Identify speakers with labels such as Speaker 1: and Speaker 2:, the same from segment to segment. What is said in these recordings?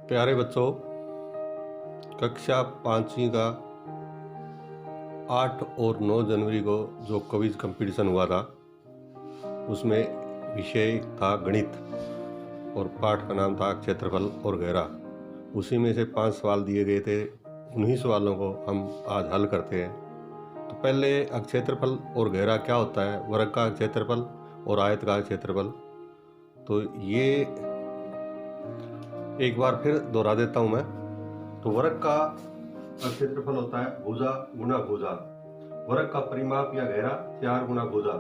Speaker 1: प्यारे बच्चों, कक्षा 5वीं का 8 और 9 जनवरी को जो क्विज कंपटीशन हुआ था, उसमें विषय था गणित और पाठ का नाम था क्षेत्रफल और घेरा। उसी में से 5 सवाल दिए गए थे। उन्हीं सवालों को हम आज हल करते हैं। तो पहले क्षेत्रफल और घेरा क्या होता है, वर्ग का क्षेत्रफल और आयत का क्षेत्रफल। तो ये एक बार फिर दोहरा देता हूं मैं। तो वर्ग का क्षेत्रफल होता है भुजा गुना भुजा। वर्ग का परिमाप या घेरा 4 गुना भुजा।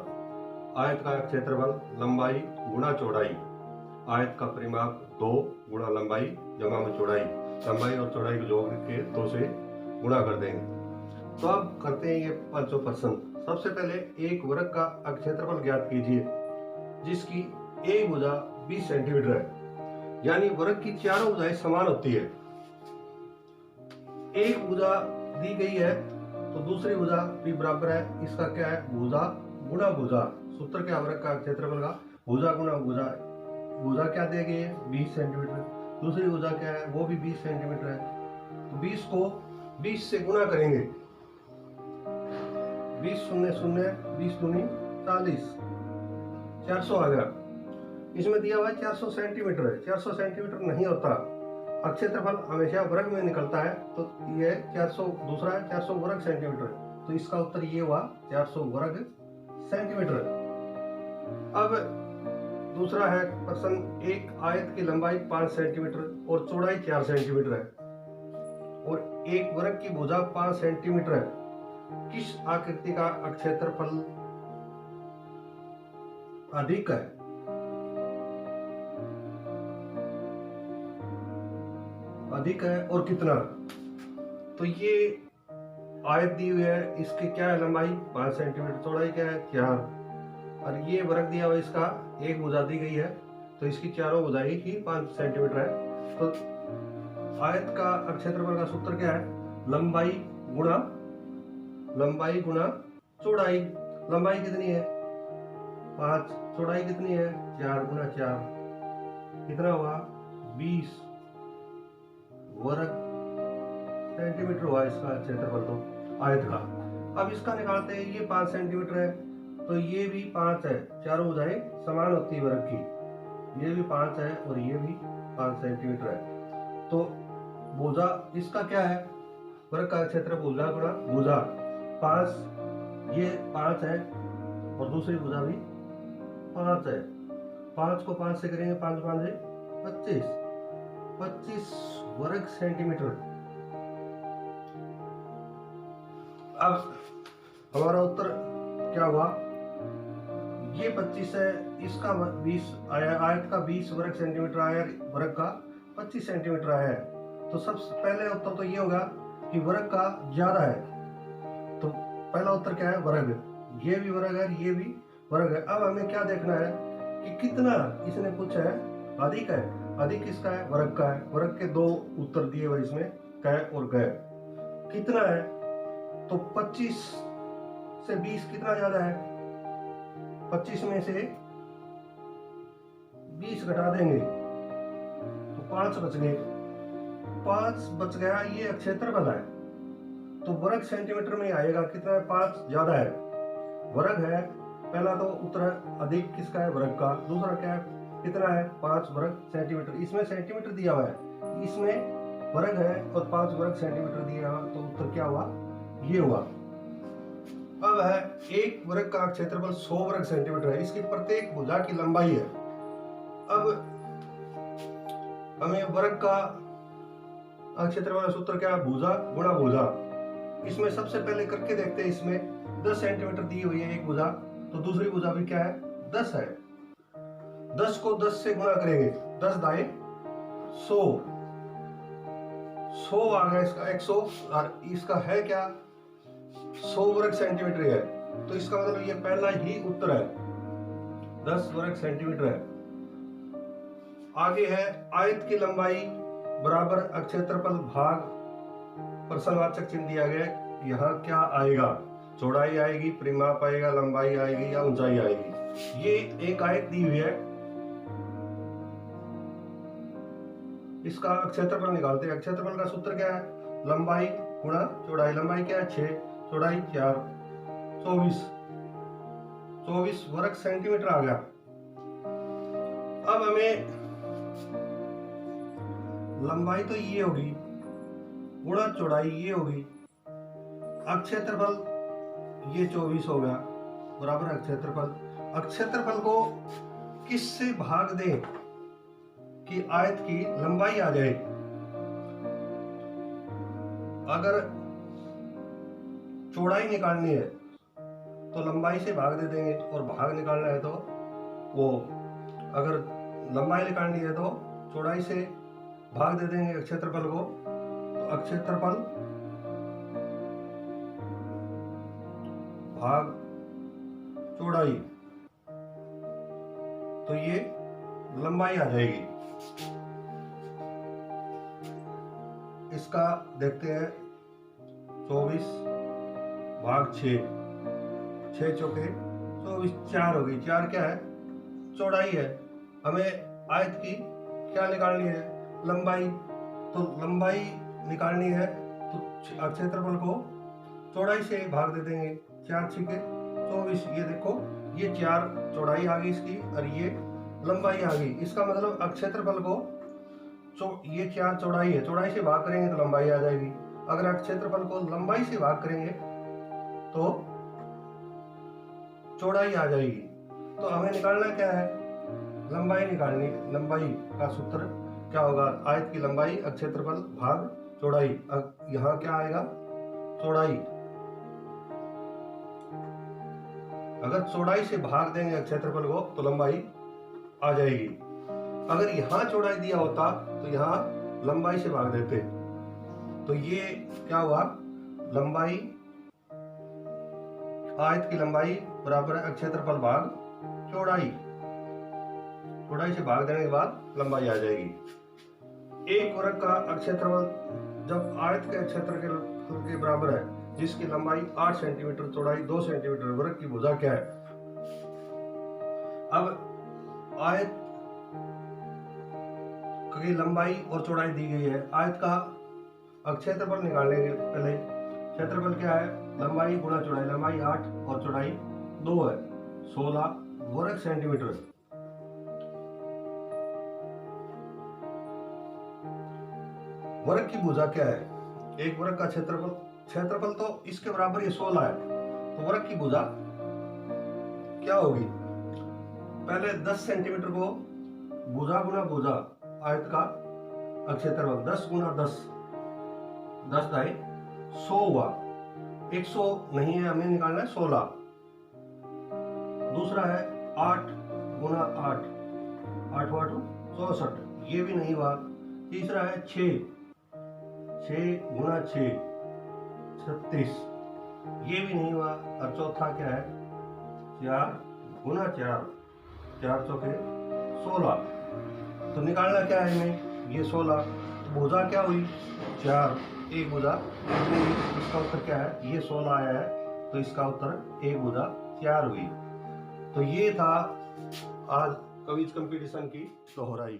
Speaker 1: आयत का क्षेत्रफल लंबाई गुना चौड़ाई। आयत का परिमाप 2 गुना लंबाई जमा में चौड़ाई। लंबाई और चौड़ाई को जोड़ के 2 से गुणा कर देंगे। तो अब करते हैं ये 5 प्रश्न। सबसे पहले एक वर्ग का क्षेत्रफल ज्ञात कीजिए जिसकी एक भुजा 20 सेंटीमीटर है, यानी वर्ग की चारों भुजाएं समान होती है। एक भुजा दी गई है तो दूसरी भुजा भी बराबर है। इसका क्या है, भुजा गुणा भुजा। सूत्र क्या, वर्ग का क्षेत्रफल का भुजा गुणा भुजा। भुजा क्या दी गई है, 20 सेंटीमीटर। दूसरी भुजा क्या है, वो भी 20 सेंटीमीटर है। तो 20 को 20 से गुणा करेंगे। 20 शून्य शून्य, 20 दूनी 40, 400 आ गया। इसमें दिया हुआ है 400 सेंटीमीटर है। 400 सेंटीमीटर नहीं होता, क्षेत्रफल हमेशा वर्ग में निकलता है। तो ये 400 दूसरा है 400 वर्ग सेंटीमीटर। तो इसका उत्तर ये हुआ 400 वर्ग सेंटीमीटर। अब दूसरा है प्रश्न, एक आयत की लंबाई 5 सेंटीमीटर और चौड़ाई 4 सेंटीमीटर है और एक वर्ग की भुजा 5 सेंटीमीटर है। किस आकृति का क्षेत्रफल अधिक है? अधिक है और कितना? तो ये आयत दी हुई है, इसकी क्या है लंबाई 5 सेंटीमीटर, चौड़ाई क्या है 4, और ये वर्ग दिया हुआ इसका एक भुजा दी गई है तो इसकी चारों भुजाएं ही 5 सेंटीमीटर है। तो आयत का क्षेत्रफल का सूत्र क्या है, लंबाई गुणा चौड़ाई। लंबाई कितनी है 5, चौड़ाई कितनी है 4 गुणा 4, कितना हुआ 20 वर्ग सेंटीमीटर हुआ इसका क्षेत्रफल तो आयत का। अब इसका निकालते हैं, ये 5 सेंटीमीटर है तो ये भी 5 है। चारों भुजाएं समान होती है वर्ग की। ये भी 5 है और ये भी 5 सेंटीमीटर है। तो भुजा इसका क्या है, वर्ग का क्षेत्र भुजा गुणा भुजा। 5 ये 5 है और दूसरी भुजा भी 5 है। 5 को 5 से करेंगे, 5 5 25, 25 वर्ग सेंटीमीटर। अब हमारा उत्तर क्या हुआ, ये 25 है, इसका 20 आया, आयत का 20 वर्ग सेंटीमीटर आया, वर्ग का 25 सेंटीमीटर आया है। तो सबसे पहले उत्तर तो ये होगा कि वर्ग का ज्यादा है। तो पहला उत्तर क्या है, वर्ग। ये भी वर्ग है, ये भी वर्ग है। अब हमें क्या देखना है कि कितना इसने पूछा है, अधिक है। अधिक किसका है, वर्ग का है। वर्ग के 2 उत्तर दिए हुए इसमें, क और ग। कितना है, तो 25 से 20 कितना ज्यादा है, 25 में से 20 घटा देंगे तो 5 बच गए। 5 बच गया, ये क्षेत्रफल है। तो वर्ग सेंटीमीटर में आएगा कितना है, 5 ज्यादा है, वर्ग है। पहला तो उत्तर अधिक किसका है, वर्ग का। दूसरा क्या है, कितना है 5 वर्ग सेंटीमीटर। इसमें सेंटीमीटर दिया हुआ है, इसमें वर्ग है और 5 वर्ग सेंटीमीटर दिया हुआ। तो उत्तर क्या हुआ, ये हुआ। अब है एक वर्ग का क्षेत्रफल 100 वर्ग सेंटीमीटर है, इसकी प्रत्येक भुजा की लंबाई है। अब हमें वर्ग का क्षेत्रफल का सूत्र क्या है, भुजा गुणा भुजा। इसमें सबसे पहले करके देखते हैं। इसमें 10 सेंटीमीटर दी हुई है एक भुजा, तो दूसरी भुजा भी क्या है 10 है। 10 को 10 से गुणा करेंगे, 10 दाएं 100, 100 आ गया इसका 100, और इसका है क्या 100 वर्ग सेंटीमीटर है। तो इसका मतलब ये पहला ही उत्तर है, 10 वर्ग सेंटीमीटर है। आगे है आयत की लंबाई बराबर क्षेत्रफल भाग प्रश्नवाचक चिन्ह दिया गया। यहाँ क्या आएगा, चौड़ाई आएगी, परिमाप आएगा, लंबाई आएगी या ऊंचाई आएगी। ये एक आयत दी हुई है, इसका क्षेत्रफल निकालते हैं। क्षेत्रफल का सूत्र क्या है? लंबाई गुणा चौड़ाई। लंबाई क्या है? 6, चौड़ाई 4, 24 वर्ग सेंटीमीटर आ गया। अब हमें लंबाई तो ये होगी गुणा चौड़ाई ये होगी, अब क्षेत्रफल ये 24 हो गया बराबर है क्षेत्रफल। अब क्षेत्रफल को किससे भाग दें कि आयत की लंबाई आ जाए? अगर चौड़ाई निकालनी है तो लंबाई से भाग दे देंगे, और भाग निकालना है तो वो, अगर लंबाई निकालनी है तो चौड़ाई से भाग दे देंगे क्षेत्रफल को, तो क्षेत्रफल भाग चौड़ाई, तो ये लंबाई आ जाएगी। इसका देखते हैं, 24 भाग 6, 6 चौके 24, 4 हो गई। 4 क्या है? चौड़ाई है। हमें आयत की क्या निकालनी है? लंबाई। तो लंबाई निकालनी है तो क्षेत्रफल को चौड़ाई से भाग दे देंगे। 4 छिके 24, ये देखो ये 4 चौड़ाई आ गई इसकी, और ये लंबाई आ गई। इसका मतलब क्षेत्रफल को ये 4 चौड़ाई है, चौड़ाई से भाग करेंगे तो लंबाई आ जाएगी। अगर क्षेत्रफल को लंबाई से भाग करेंगे तो चौड़ाई आ जाएगी। तो हमें निकालना क्या है? लंबाई निकालनी। लंबाई का सूत्र क्या होगा? आयत की लंबाई क्षेत्रफल भाग चौड़ाई। यहाँ क्या आएगा? चौड़ाई। अगर चौड़ाई से भाग देंगे क्षेत्रफल को तो लंबाई आ जाएगी। अगर यहाँ चौड़ाई दिया होता तो यहाँ लंबाई से भाग देते, तो ये क्या हुआ? लंबाई, आयत की लंबाई बराबर है क्षेत्रफल भाग चौड़ाई। चौड़ाई से भाग देने के बाद लंबाई आ जाएगी। एक वर्ग का क्षेत्रफल जब आयत के क्षेत्रफल के बराबर है, जिसकी लंबाई 8 सेंटीमीटर, चौड़ाई 2 सेंटीमीटर, वर्ग की भुजा क्या है? अब आयत की लंबाई और चौड़ाई दी गई है, आयत का क्षेत्रफल निकालने के पहले क्षेत्रफल क्या है? लंबाई गुणा चौड़ाई। लंबाई 8 और चौड़ाई 2 है, 16 वर्ग सेंटीमीटर। वर्ग की भुजा क्या है? एक वर्ग का क्षेत्रफल, क्षेत्रफल तो इसके बराबर ये 16 है, तो वर्ग की भुजा क्या होगी? पहले 10 सेंटीमीटर को भुजा गुना भुजा, आयत का क्षेत्रफल 10 गुना 10, 10 दाई 100 हुआ। 100 नहीं है, हमें निकालना है 16। दूसरा है 8 गुना 8, 8 8 64, ये भी नहीं हुआ। तीसरा है 6 गुना 6, 36, ये भी नहीं हुआ। और चौथा क्या है? 4 गुना 4, 4 चौके 16। तो निकालना क्या है हमें? ये 16। तो भुजा क्या हुई? 4, एक भुजा। इसका उत्तर क्या है? ये 16 आया है, तो इसका उत्तर एक भुजा 4 हुई। तो ये था आज क्विज कंपटीशन की दोहराई।